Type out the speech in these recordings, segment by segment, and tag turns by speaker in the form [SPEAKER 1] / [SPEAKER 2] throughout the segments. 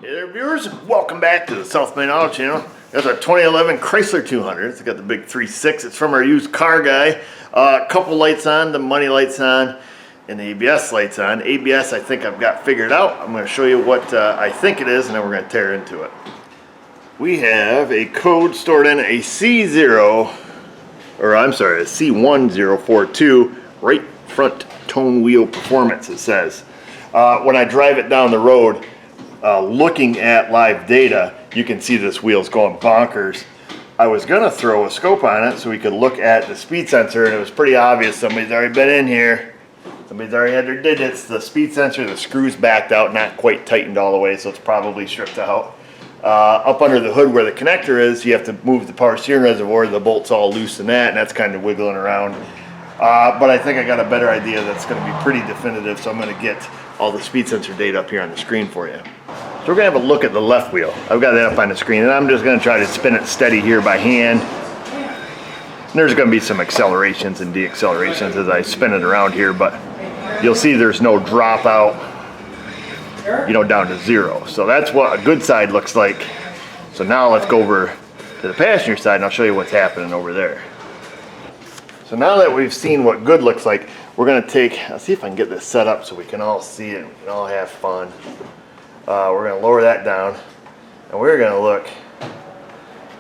[SPEAKER 1] Hey there, viewers, welcome back to the South Main Auto Channel. That's our 2011 Chrysler 200. It's got the big 3.6. It's from our used car guy. A couple lights on, the money lights on, and the ABS lights on. ABS I think I've got figured out. I'm going to show you what I think it is, and then we're going to tear into it. We have a code stored in a C1042 right front tone wheel performance, it says. When I drive it down the road, looking at live data, you can see this wheel's going bonkers. I was gonna throw a scope on it so we could look at the speed sensor, and it was pretty obvious somebody's already been in here. Somebody's already had their digits. The speed sensor, the screw's backed out, not quite tightened all the way, so it's probably stripped out. Up under the hood where the connector is, you have to move the power steering reservoir. The bolt's all loose in that, and that's kind of wiggling around. But I think I got a better idea that's going to be pretty definitive, so I'm going to get all the speed sensor data up here on the screen for you. So we're going to have a look at the left wheel. I've got that up on the screen, and I'm just going to try to spin it steady here by hand. And there's going to be some accelerations and deaccelerations as I spin it around here, but you'll see there's no dropout, down to zero. So that's what a good side looks like. So now let's go over to the passenger side, and I'll show you what's happening over there. So now that we've seen what good looks like, we're going to I'll see if I can get this set up so we can all see it and we can all have fun. We're going to lower that down, and we're going to look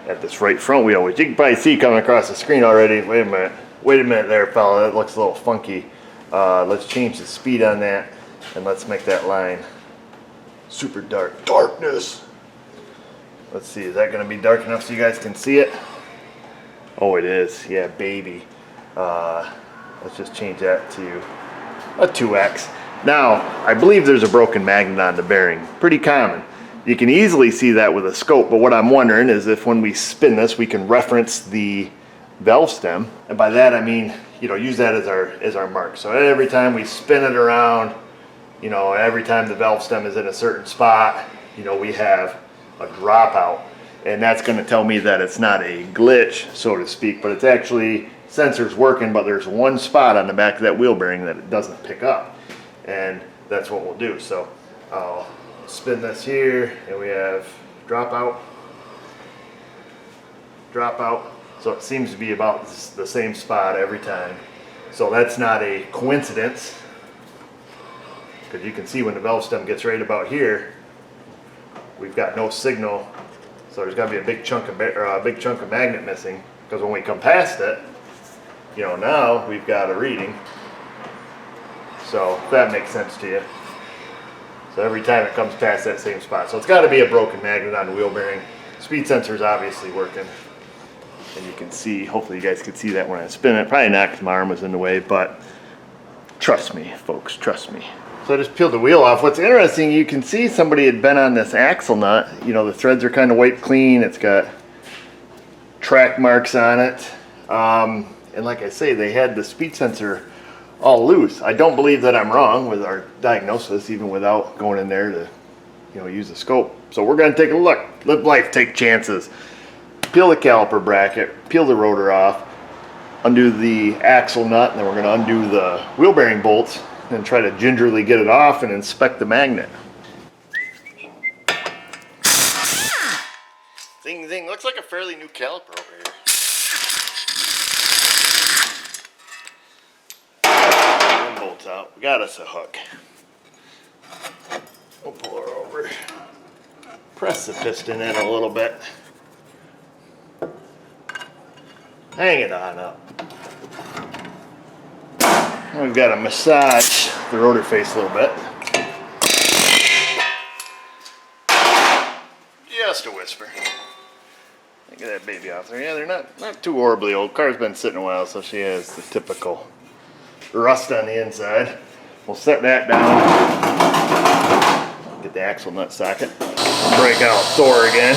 [SPEAKER 1] at this right front wheel, which you can probably see coming across the screen already. Wait a minute there, fella, that looks a little funky. Let's change the speed on that, and let's make that line super dark. Darkness! Let's see, is that going to be dark enough so you guys can see it? Oh, it is. Yeah, baby. Let's just change that to a 2X. Now, I believe there's a broken magnet on the bearing. Pretty common. You can easily see that with a scope, but what I'm wondering is if when we spin this, we can reference the valve stem. And by that I mean, use that as our mark. So every time we spin it around, every time the valve stem is in a certain spot, we have a dropout. And that's going to tell me that it's not a glitch, so to speak, but it's actually sensors working, but there's one spot on the back of that wheel bearing that it doesn't pick up. And that's what we'll do. So I'll spin this here, and we have dropout. So it seems to be about the same spot every time. So that's not a coincidence, because you can see when the valve stem gets right about here, we've got no signal. So there's got to be a big chunk of magnet missing, because when we come past it, now we've got a reading. So if that makes sense to you. So every time it comes past that same spot. So it's got to be a broken magnet on the wheel bearing. Speed sensor is obviously working. And you can see, hopefully you guys can see that when I spin it. Probably not because my arm was in the way, but trust me, folks, trust me. So I just peeled the wheel off. What's interesting, you can see somebody had been on this axle nut. The threads are kind of wiped clean. It's got track marks on it. And like I say, they had the speed sensor all loose. I don't believe that I'm wrong with our diagnosis, even without going in there to, use the scope. So we're going to take a look. Live life, take chances. Peel the caliper bracket, peel the rotor off, undo the axle nut, and then we're going to undo the wheel bearing bolts and try to gingerly get it off and inspect the magnet. Zing zing, looks like a fairly new caliper over here. One bolt's out. We got us a hook. We'll pull her over. Press the piston in a little bit. Hang it on up. We've got to massage the rotor face a little bit. Just a whisper. Get that baby off there. Yeah, they're not too horribly old. Car's been sitting a while, so she has the typical rust on the inside. We'll set that down. Get the axle nut socket. Break out Thor again.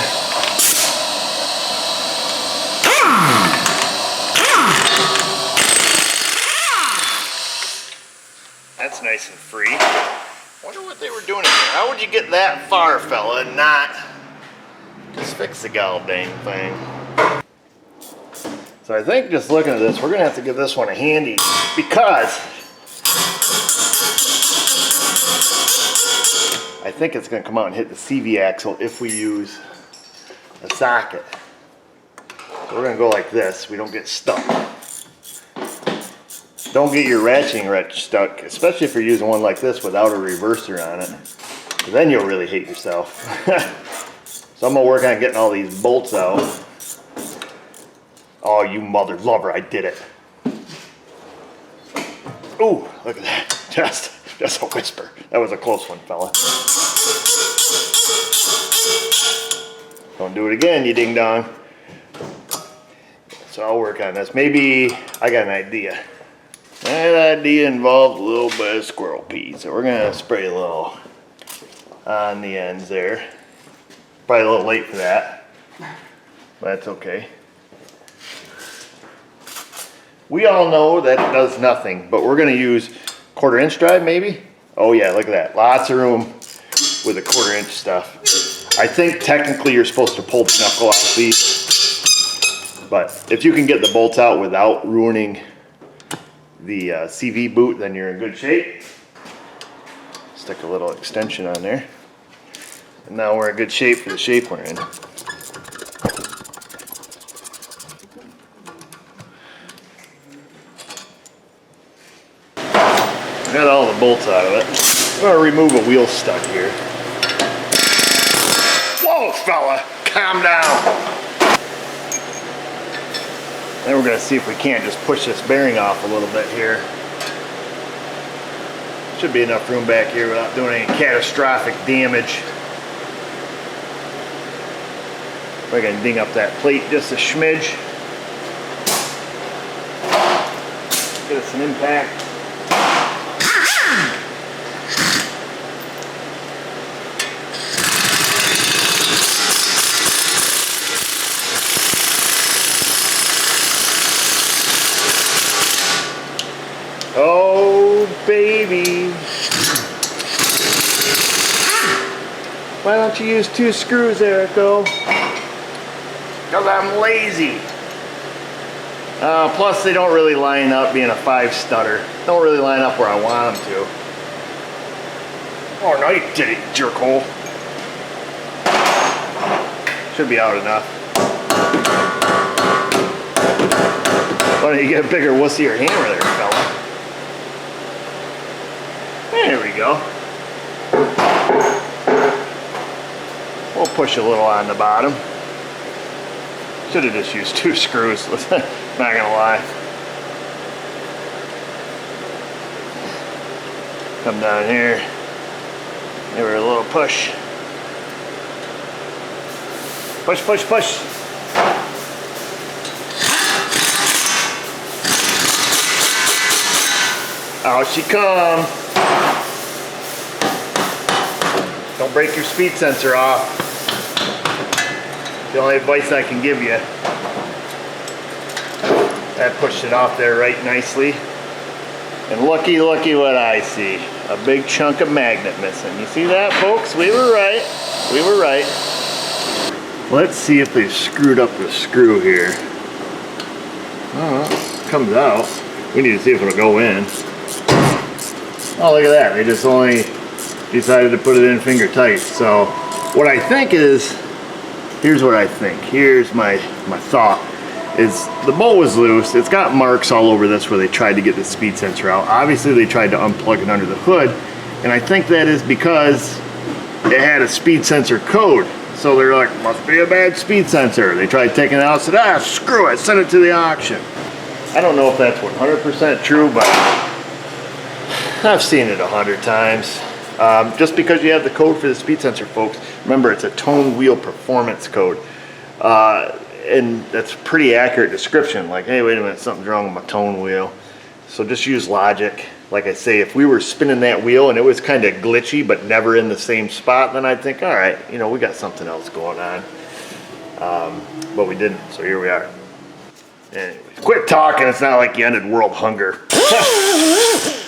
[SPEAKER 1] That's nice and free. Wonder what they were doing in there. How would you get that far, fella, and not just fix the goddamn thing? So I think just looking at this, we're going to have to give this one a handy, because I think it's going to come out and hit the CV axle if we use a socket. So we're going to go like this. We don't get stuck. Don't get your ratcheting wrench stuck, especially if you're using one like this without a reverser on it. Then you'll really hate yourself. So I'm going to work on getting all these bolts out. Oh, you mother lover, I did it. Ooh, look at that. Just a whisper. That was a close one, fella. Don't do it again, you ding dong. So I'll work on this. Maybe I got an idea. That idea involves a little bit of squirrel pee. So we're going to spray a little on the ends there. Probably a little late for that, but that's okay. We all know that it does nothing, but we're going to use 1/4 inch drive maybe. Oh yeah, look at that. Lots of room with a 1/4 inch stuff. I think technically you're supposed to pull the knuckle off these, but if you can get the bolts out without ruining the CV boot, then you're in good shape. Stick a little extension on there. And now we're in good shape for the shape we're in. Got all the bolts out of it. I'm going to remove a wheel stud here. Whoa, fella! Calm down! Then we're going to see if we can't just push this bearing off a little bit here. Should be enough room back here without doing any catastrophic damage. We're going to ding up that plate just a smidge. Get us an impact. Oh, baby. Why don't you use 2 screws, Erico? Because I'm lazy. Plus, they don't really line up being a 5 stutter. Don't really line up where I want them to. Oh, no, you did it, jerkhole. Should be out enough. Why don't you get a bigger wussy or hammer there, fella? There we go. We'll push a little on the bottom. Should have just used 2 screws, not gonna lie. Come down here, give her a little push. Push, push, push. Out she comes. Don't break your speed sensor off. The only advice I can give you. That pushed it off there right nicely. And looky what I see. A big chunk of magnet missing. You see that, folks? We were right. We were right. Let's see if they screwed up the screw here. Oh, it comes out. We need to see if it'll go in. Oh, look at that. They just only decided to put it in finger tight. So what I think is, here's what I think. Here's my thought. Is the bolt was loose. It's got marks all over this where they tried to get the speed sensor out. Obviously they tried to unplug it under the hood, and I think that is because it had a speed sensor code. So they're like, must be a bad speed sensor. They tried taking it out, said, ah, screw it, send it to the auction. I don't know if that's 100% true, but I've seen it 100 times. Just because you have the code for the speed sensor, folks, remember it's a tone wheel performance code. And that's a pretty accurate description. Like, hey, wait a minute, something's wrong with my tone wheel. So just use logic. Like I say, if we were spinning that wheel and it was kind of glitchy but never in the same spot, then I'd think, all right, you know, we got something else going on. But we didn't, so here we are. Anyways, quit talking, it's not like you ended world hunger.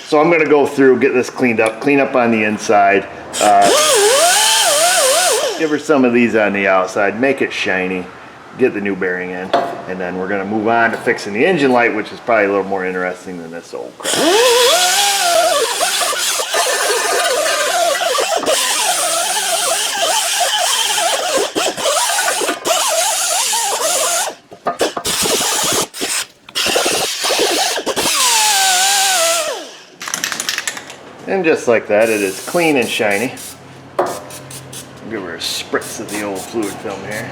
[SPEAKER 1] So I'm gonna go through, get this cleaned up, clean up on the inside. Give her some of these on the outside, make it shiny. Get the new bearing in, and then we're going to move on to fixing the engine light, which is probably a little more interesting than this old crap. And just like that, it is clean and shiny. I'll give her a spritz of the old fluid film here.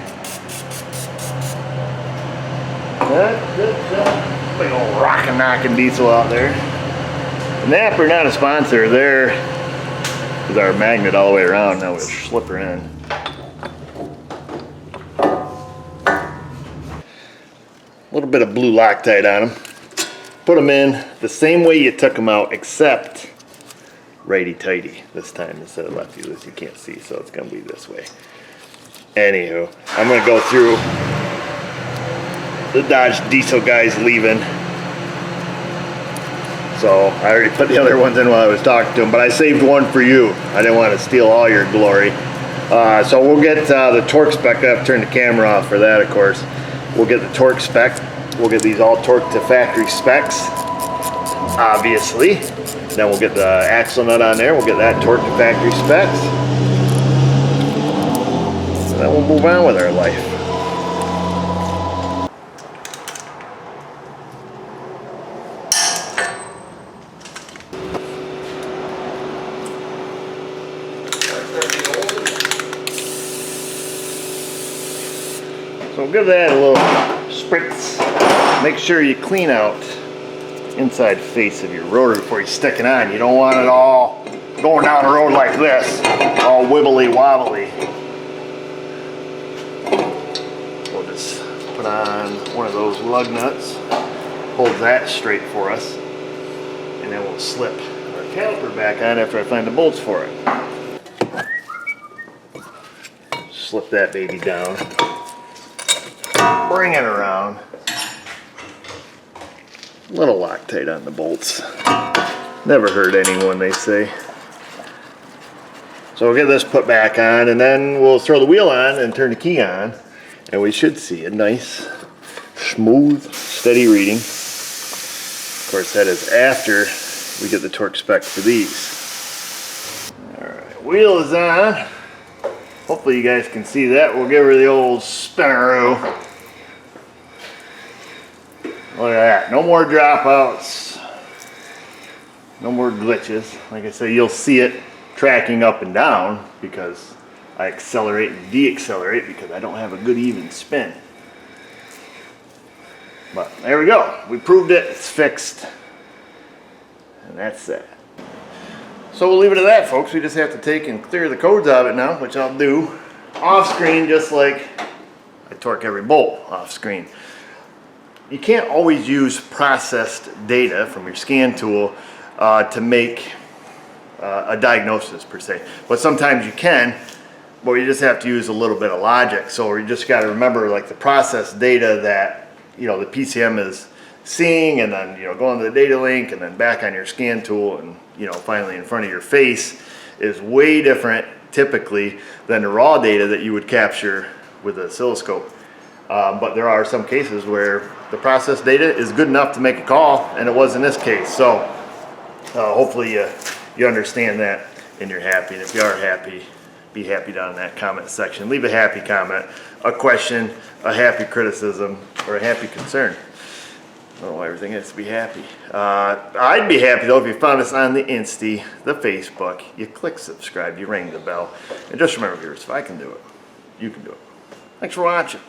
[SPEAKER 1] Big old rockin' knockin' diesel out there. Napper, not a sponsor. There is our magnet all the way around. Now we'll slip her in. A little bit of blue Loctite on them. Put them in the same way you took them out, except righty-tighty this time instead of lefty. This you can't see, so it's gonna be this way. Anywho, I'm gonna go through the Dodge diesel guys leaving. So I already put the other ones in while I was talking to them, but I saved one for you. I didn't want to steal all your glory. So we'll get the torque spec. I have to turn the camera off for that, of course. We'll get the torque spec. We'll get these all torqued to factory specs, obviously. Then we'll get the axle nut on there. We'll get that torqued to factory specs. And then we'll move on with our life. So we'll give that a little spritz. Make sure you clean out inside face of your rotor before you stick it on. You don't want it all going down the road like this, all wibbly wobbly. We'll just put on one of those lug nuts, hold that straight for us, and then we'll slip our caliper back on after I find the bolts for it. Slip that baby down. Bring it around. Little Loctite on the bolts. Never hurt anyone, they say. So we'll get this put back on, and then we'll throw the wheel on and turn the key on, and we should see a nice, smooth, steady reading. Of course, that is after we get the torque spec for these. Alright, wheel is on. Hopefully you guys can see that. We'll give her the old spinneroo. Look at that. No more dropouts. No more glitches. Like I say, you'll see it tracking up and down because I accelerate and deaccelerate because I don't have a good even spin. But there we go. We proved it. It's fixed. And that's that. So we'll leave it at that, folks. We just have to take and clear the codes out of it now, which I'll do off screen, just like I torque every bolt off screen. You can't always use processed data from your scan tool to make a diagnosis per se, but sometimes you can, but you just have to use a little bit of logic. So you just got to remember, like, the processed data that the PCM is seeing, and then going to the data link and then back on your scan tool, and finally in front of your face, is way different typically than the raw data that you would capture with an oscilloscope. But there are some cases where the process data is good enough to make a call, and it was in this case. So hopefully you understand that and you're happy. And if you are happy, be happy down in that comment section. Leave a happy comment, a question, a happy criticism, or a happy concern. Oh, everything has to be happy. I'd be happy though if you found us on the Insta, the Facebook, you click subscribe, you ring the bell. And just remember, viewers, if I can do it, you can do it. Thanks for watching.